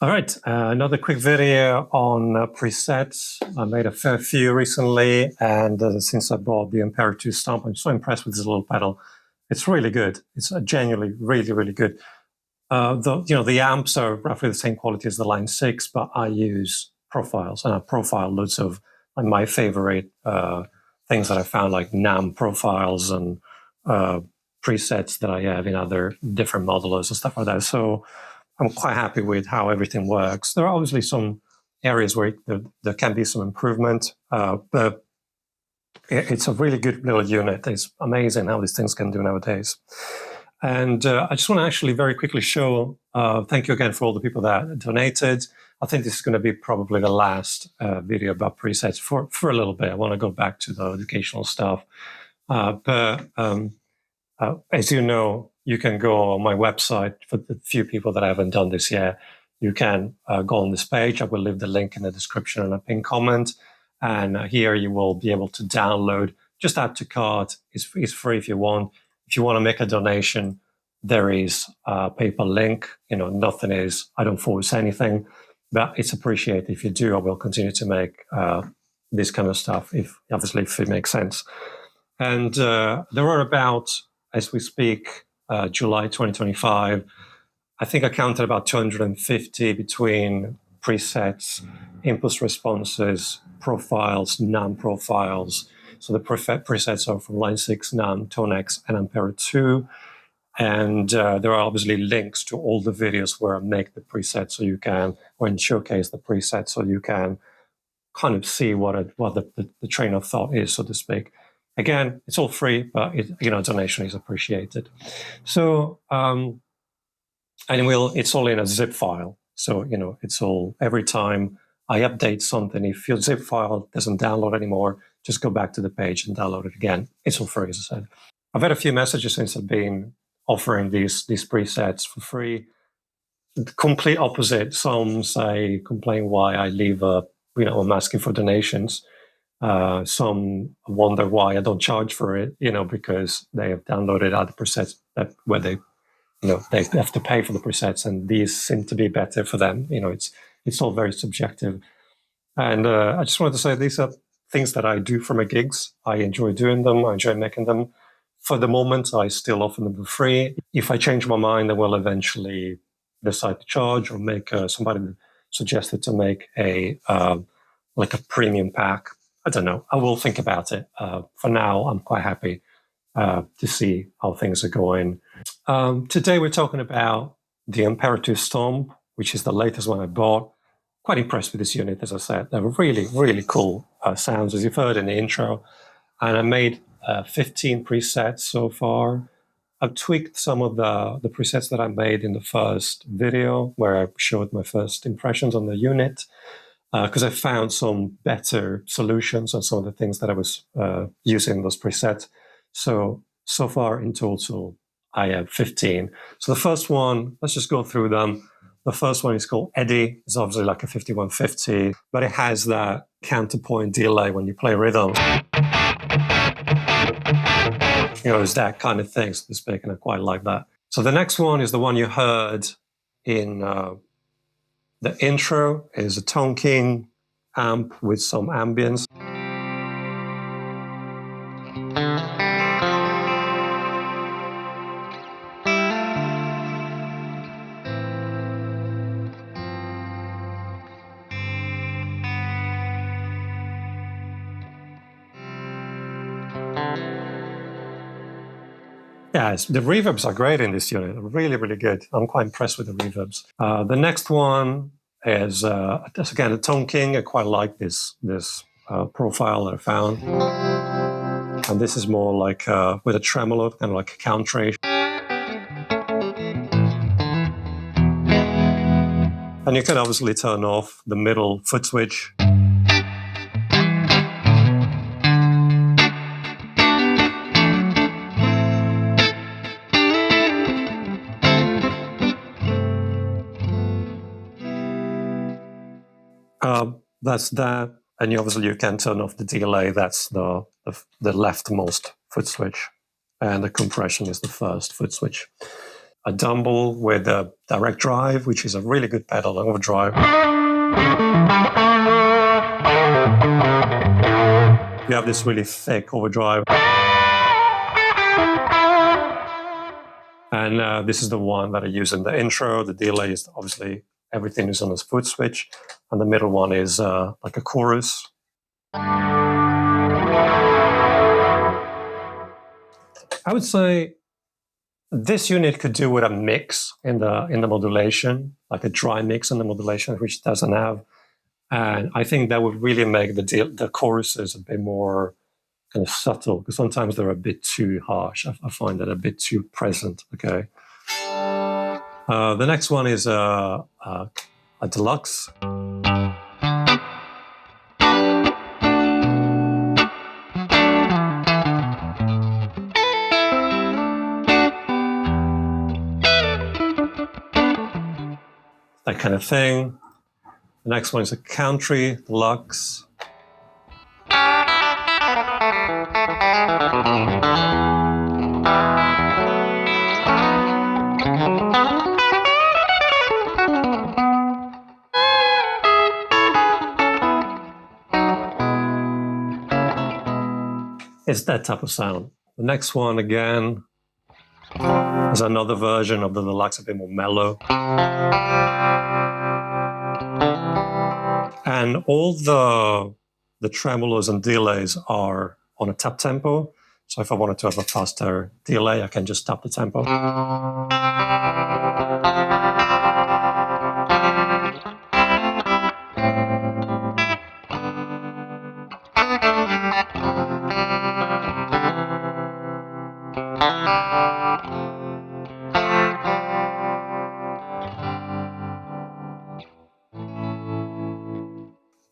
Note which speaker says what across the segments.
Speaker 1: All right, another quick video on presets. I made a fair few recently, and since I bought the Ampero 2 Stomp, I'm so impressed with this little pedal. It's really good. It's genuinely really, really good. The amps are roughly the same quality as the Line 6, but I use profiles, and I profile loads of my favorite things that I found, like NAM profiles and presets that I have in other different modelers and stuff like that. So I'm quite happy with how everything works. There are obviously some areas where there can be some improvement, but it's a really good little unit. It's amazing how these things can do nowadays. And I just want to actually very quickly show, thank you again for all the people that donated. I think this is going to be probably the last video about presets for a little bit. I want to go back to the educational stuff. But as you know, you can go on my website. For the few people that haven't done this yet, you can go on this page. I will leave the link in the description and a pinned comment. And here you will be able to download, just add to cart. It's free if you want. If you want to make a donation, there is a PayPal link. Nothing is, I don't force anything, but it's appreciated if you do. I will continue to make this kind of stuff, if it makes sense. And there are about, as we speak, July 2025, I think I counted about 250 between presets, impulse responses, profiles, NAM profiles. So the presets are from Line 6, NAM, Tonex, and Ampero 2. And there are obviously links to all the videos where I make the presets, so you can, or showcase the presets, so you can kind of see what the train of thought is, so to speak. Again, it's all free, but donation is appreciated. So, it's all in a zip file. So, it's all, every time I update something, if your zip file doesn't download anymore, just go back to the page and download it again. It's all free, as I said. I've had a few messages since I've been offering these presets for free. The complete opposite. Some complain why I leave I'm asking for donations. Some wonder why I don't charge for it, because they have downloaded other presets where they have to pay for the presets, and these seem to be better for them. It's all very subjective. And I just wanted to say these are things that I do for my gigs. I enjoy doing them. I enjoy making them. For the moment, I still offer them for free. If I change my mind, I will eventually decide to charge, or make somebody suggested to make a premium pack. I don't know. I will think about it. For now, I'm quite happy to see how things are going. Today, we're talking about the Ampero 2 Stomp, which is the latest one I bought. Quite impressed with this unit, as I said. They're really, really cool sounds, as you've heard in the intro. And I made 15 presets so far. I've tweaked some of the presets that I made in the first video, where I showed my first impressions on the unit, because I found some better solutions on some of the things that I was using in those presets. So far in total, I have 15. So the first one, let's just go through them. The first one is called Eddie. It's obviously like a 5150, but it has that counterpoint delay when you play rhythm. It's that kind of thing, so to speak, and I quite like that. So the next one is the one you heard in the intro. It is a Tone King amp with some ambience. Yeah, the reverbs are great in this unit. Really, really good. I'm quite impressed with the reverbs. The next one is, again, a Tone King. I quite like this profile that I found. And this is more like with a tremolo, kind of like a counter. And you can obviously turn off the middle foot switch. That's that. And you can turn off the delay. That's the leftmost foot switch. And the compression is the first foot switch. a Dmbl with a direct drive, which is a really good pedal, an overdrive. You have this really thick overdrive. And this is the one that I use in the intro. The delay is obviously everything is on this foot switch. And the middle one is like a chorus. I would say this unit could do with a mix in the modulation, like a dry mix in the modulation, which it doesn't have. And I think that would really make the choruses a bit more kind of subtle, because sometimes they're a bit too harsh. I find that a bit too present. Okay. The next one is a deluxe. That kind of thing. The next one is a country deluxe. It's that type of sound. The next one, again, is another version of the deluxe, a bit more mellow. And all the tremolos and delays are on a tap tempo. So if I wanted to have a faster delay, I can just tap the tempo.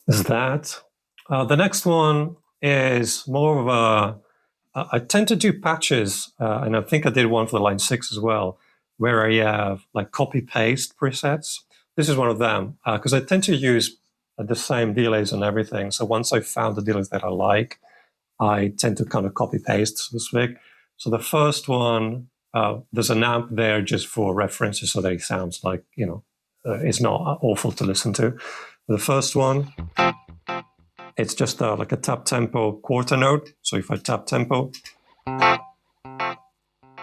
Speaker 1: Is that. The next one is more of a, I tend to do patches, and I think I did one for the Line 6 as well, where I have like copy-paste presets. This is one of them, because I tend to use the same delays and everything. So once I've found the delays that I like, I tend to kind of copy-paste, so to speak. So the first one, there's an amp there just for references, so that it sounds like, you know, it's not awful to listen to. The first one, it's just like a tap tempo quarter note. So if I tap tempo, it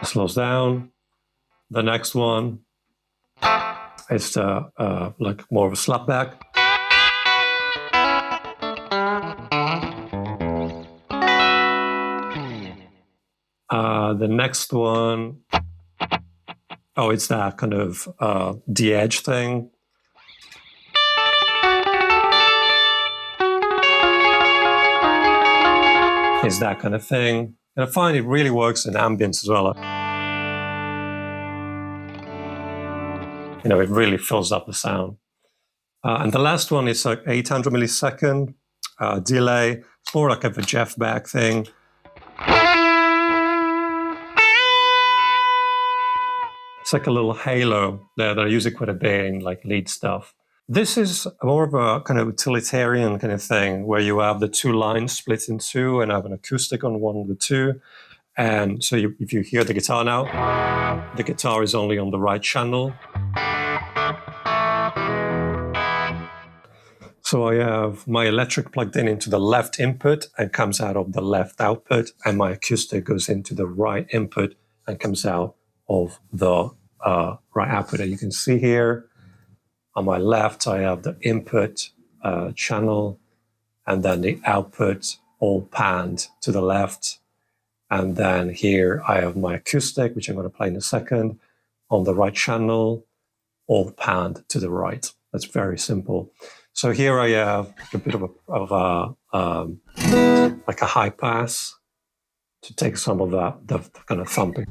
Speaker 1: slows down. The next one, it's like more of a slapback. The next one, oh, it's that kind of de-edge thing. Is that kind of thing. And I find it really works in ambience as well. You know, it really fills up the sound. And the last one is like 800 millisecond delay. It's more like a Jeff Beck thing. It's like a little halo there that I use it quite a bit in like lead stuff. This is more of a kind of utilitarian kind of thing where you have the two lines split in two and have an acoustic on one of the two. And so if you hear the guitar now, the guitar is only on the right channel. So I have my electric plugged in into the left input and comes out of the left output, and my acoustic goes into the right input and comes out of the right output. And you can see here on my left, I have the input channel and then the output all panned to the left. And then here I have my acoustic, which I'm going to play in a second, on the right channel, all panned to the right. That's very simple. So here I have a bit of like a high pass to take some of that, the kind of thumping.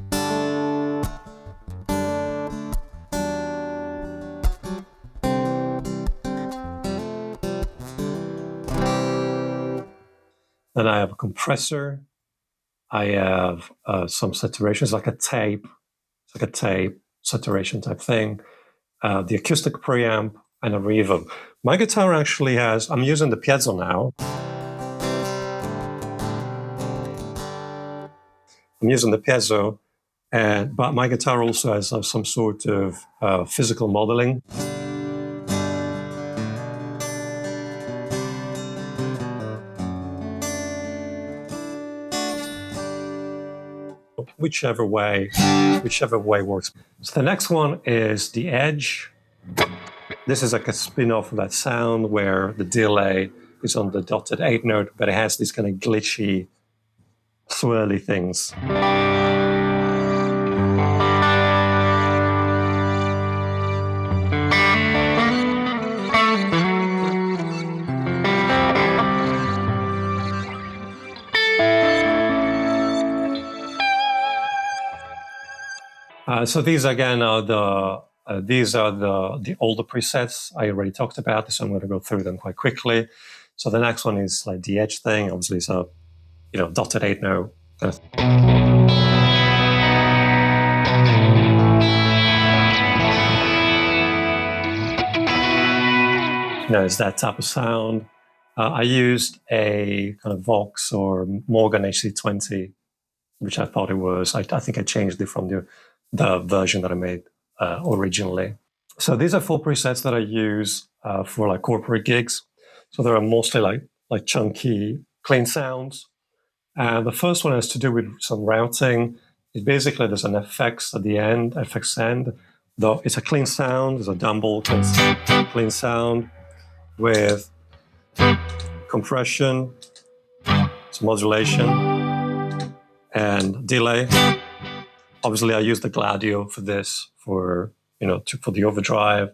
Speaker 1: Then I have a compressor. I have some saturations, like a tape. It's like a tape saturation type thing. The acoustic preamp and a reverb. My guitar actually has, I'm using the piezo now. I'm using the piezo, But my guitar also has some sort of physical modeling. Whichever way works. So the next one is the edge. This is like a spin-off of that sound where the delay is on the dotted 8 note, but it has these kind of glitchy, swirly things. So these again are the older presets I already talked about, so I'm going to go through them quite quickly. So the next one is like the edge thing. Obviously, it's a dotted 8 note. It's that type of sound. I used a kind of Vox or Morgan HC20, which I thought it was. I think I changed it from the version that I made originally. So these are 4 presets that I use for like corporate gigs. So they are mostly like chunky, clean sounds. And the first one has to do with some routing. It basically, there's an FX at the end, FX end. Though it's a clean sound, there's a Dmbl clean sound with compression, some modulation, and delay. Obviously, I use the Gladio for this, for the overdrive.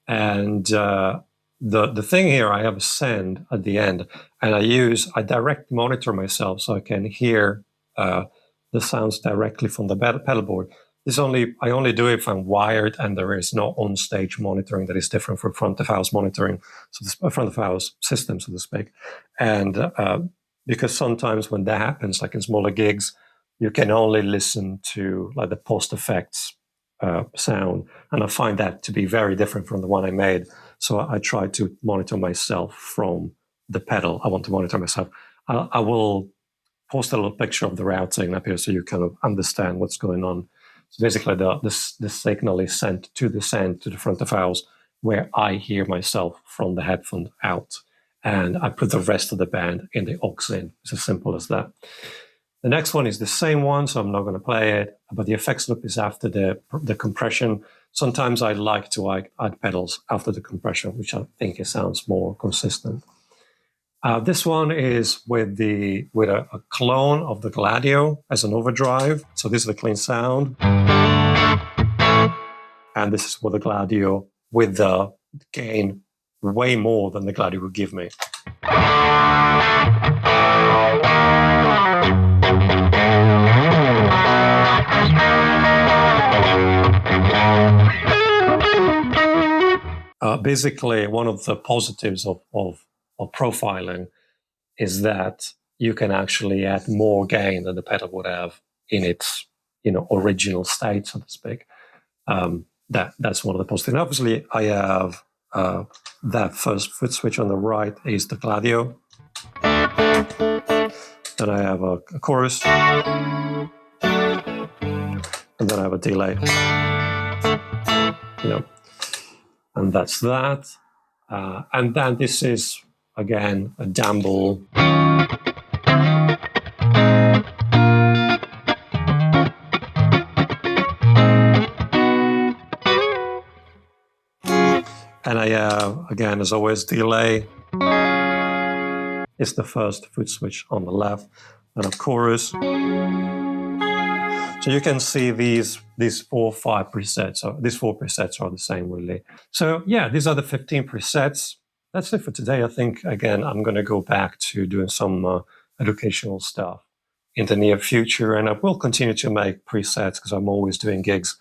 Speaker 1: And the thing here, I have a send at the end, and I direct monitor myself so I can hear the sounds directly from the pedal board. I only do it if I'm wired and there is no on-stage monitoring that is different from front-of-house monitoring, so the front-of-house system, so to speak. And because sometimes when that happens, like in smaller gigs, you can only listen to like the post effects sound, and I find that to be very different from the one I made. So I try to monitor myself from the pedal. I want to monitor myself. I will post a little picture of the routing up here so you kind of understand what's going on. So basically, the signal is sent to the front of house, where I hear myself from the headphone out, and I put the rest of the band in the aux in. It's as simple as that. The next one is the same one, so I'm not going to play it, but the effects loop is after the compression. Sometimes I like to add pedals after the compression, which I think it sounds more consistent. This one is with a clone of the Gladio as an overdrive. So this is the clean sound. And this is with the Gladio with the gain way more than the Gladio would give me. Basically, one of the positives of profiling is that you can actually add more gain than the pedal would have in its original state, so to speak. That's one of the positives. And obviously, I have that first foot switch on the right is the Gladio. Then I have a chorus, and then I have a delay. And that's that. And then this is, again, a Dmbl. And I have, again, as always, delay. It's the first foot switch on the left, and a chorus. So you can see these 4 or 5 presets. So these 4 presets are the same, really. So yeah, these are the 15 presets. That's it for today. I think, again, I'm going to go back to doing some educational stuff in the near future. And I will continue to make presets because I'm always doing gigs.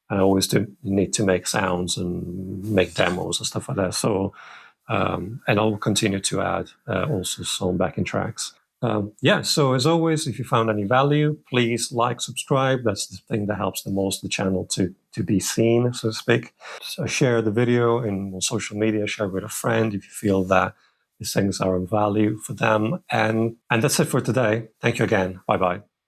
Speaker 1: And I always need to make sounds and make demos and stuff like that. So, and I'll continue to add also some backing tracks. So as always, if you found any value, please like, subscribe. That's the thing that helps the most the channel to be seen, so to speak. So share the video on social media, share with a friend if you feel that these things are of value for them. And that's it for today. Thank you again. Bye-bye.